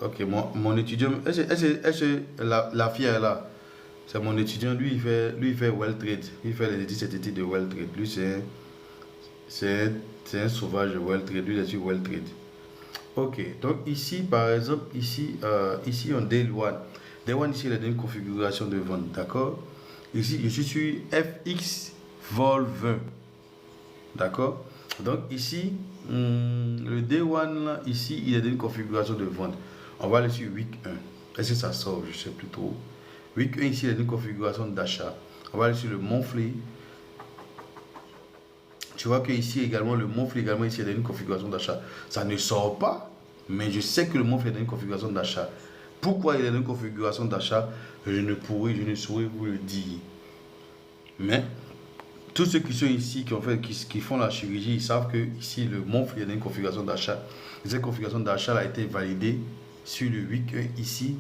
Ok, mon étudiant, la fille est là. C'est mon étudiant, lui, il fait well trade. Il fait les études synthétiques de well trade. Lui, c'est un sauvage de well trade. Lui, il est sur well trade. Ok, donc ici, par exemple, ici on day one. Day one, ici, il a une configuration de vente, d'accord? Ici, je suis sur FX vol 20, d'accord? Donc ici, le day one, là, ici, il a une configuration de vente. On va aller sur week 1. Est-ce que ça sort? Je sais plus trop. Week 1, ici, il a une configuration d'achat. On va aller sur le monthly. Tu vois que ici également, le monthly également, ici, il y a une configuration d'achat. Ça ne sort pas, mais je sais que le monthly est une configuration d'achat. Pourquoi il est une configuration d'achat, je ne saurais vous le dire. Mais tous ceux qui sont ici, qui font la chirurgie, ils savent que ici, le monthly est une configuration d'achat. Cette configuration d'achat a été validée sur le week 1 ici.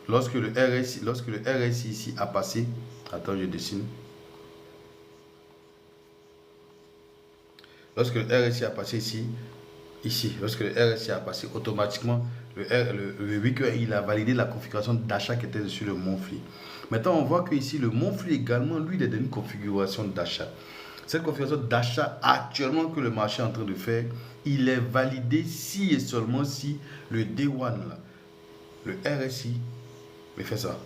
Lorsque le RSI ici a passé, attends, je dessine. Lorsque le RSI a passé ici, lorsque le RSI a passé, automatiquement, le week 1, il a validé la configuration d'achat qui était sur le monthly. Maintenant, on voit que ici, le monthly également, lui, il est dans une configuration d'achat. Cette configuration d'achat actuellement que le marché est en train de faire, il est validé si et seulement si le day one, là, le RSI, me fait ça.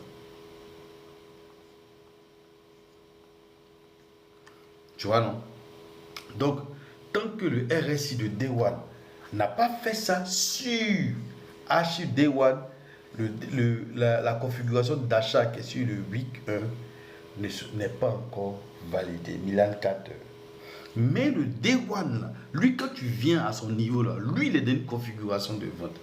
Tu vois, non? Donc, tant que le RSI de Day One n'a pas fait ça sur Day One, la configuration d'achat qui est sur le week 1 n'est pas encore validée. Milan 4 heures. Mais le Day One, là, lui, quand tu viens à son niveau, là, lui, il est dans une configuration de vente.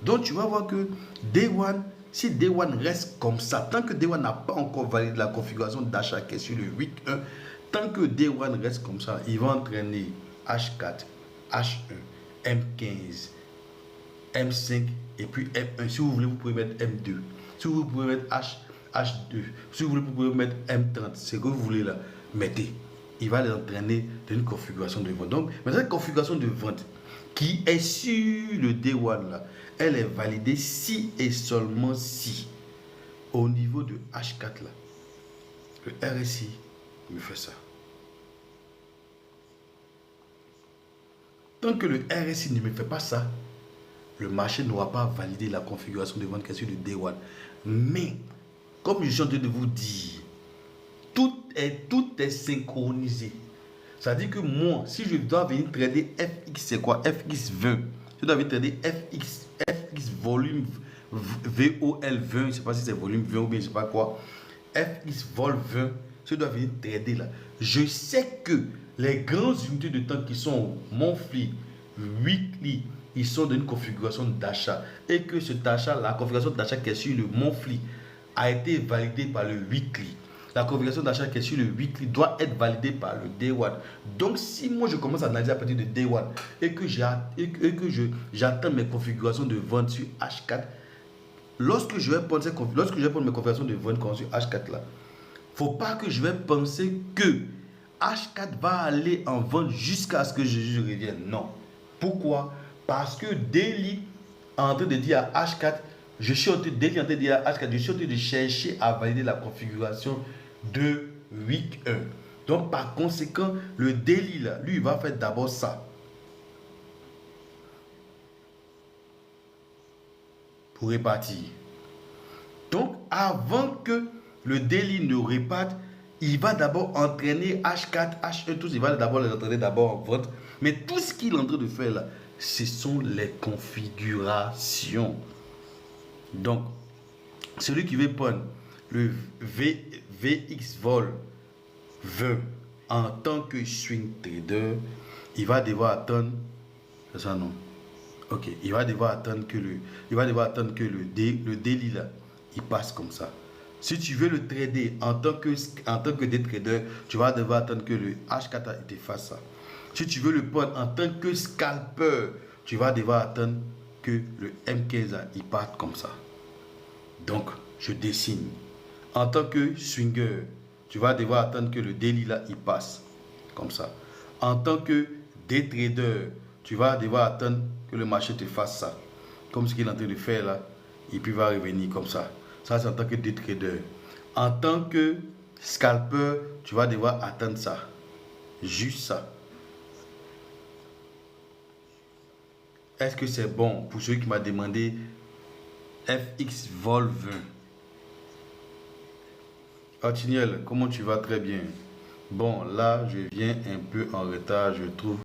Donc, tu vas voir que Day One, si Day One reste comme ça, tant que Day One n'a pas encore validé la configuration d'achat qui est sur le week 1, tant que Day One reste comme ça, il va entraîner H4, H1, M15, M5 et puis M1. Si vous voulez, vous pouvez mettre M2. Si vous pouvez mettre H2. Si vous voulez, vous pouvez mettre M30. C'est ce que vous voulez là. Mettez. Il va les entraîner dans une configuration de vente. Donc, mais cette configuration de vente qui est sur le Day One là, elle est validée si et seulement si au niveau de H4 là, le RSI me fait ça. Tant que le RSI ne me fait pas ça, le marché n'aura pas validé la configuration de vente qui est sur le Day One. Mais, comme je suis en train de vous dire, tout est synchronisé. Ça veut dire que moi, si je dois venir trader FX, c'est quoi? FX 20. Je dois venir trader FX volume VOL 20. Je ne sais pas si c'est volume 20 ou bien je ne sais pas quoi. FX vol 20. Je dois venir trader là. Je sais que les grandes unités de temps qui sont monthly, weekly, ils sont dans une configuration d'achat. Et que cet achat, la configuration d'achat qui est sur le monthly a été validée par le weekly. La configuration d'achat qui est sur le weekly doit être validée par le Day One. Donc, si moi je commence à analyser à partir de Day One et que j'attends mes configurations de vente sur H4, lorsque je vais prendre mes configurations de vente sur H4 là, faut pas que je vais penser que H4 va aller en vente jusqu'à ce que je revienne. Non. Pourquoi? Parce que Daily est en train de dire à H4, je suis en train de chercher à valider la configuration de week 1. Donc, par conséquent, le Daily, là, lui, il va faire d'abord ça. Pour répartir. Donc, avant que le Daily ne réparte, il va d'abord entraîner H4, H1, tous, il va d'abord les entraîner d'abord en vente. Mais tout ce qu'il est en train de faire là, ce sont les configurations. Donc, celui qui veut prendre le VX vol 20 en tant que swing trader, il va devoir attendre, c'est ça non? Ok, il va devoir attendre que le daily là, il passe comme ça. Si tu veux le trader en tant que day trader, tu vas devoir attendre que le H4 te fasse ça. Si tu veux le prendre en tant que scalper, tu vas devoir attendre que le M15 il parte comme ça. Donc, je dessine. En tant que swinger, tu vas devoir attendre que le daily là, il passe comme ça. En tant que day trader, tu vas devoir attendre que le marché te fasse ça. comme ce qu'il est en train de faire là, et puis va revenir comme ça. Ça, c'est en tant que day trader. En tant que scalper, tu vas devoir attendre ça. Juste ça. Est-ce que c'est bon pour celui qui m'a demandé FX Vol 20? Artiniel, comment tu vas? Très bien. Bon, là, je viens un peu en retard, je trouve.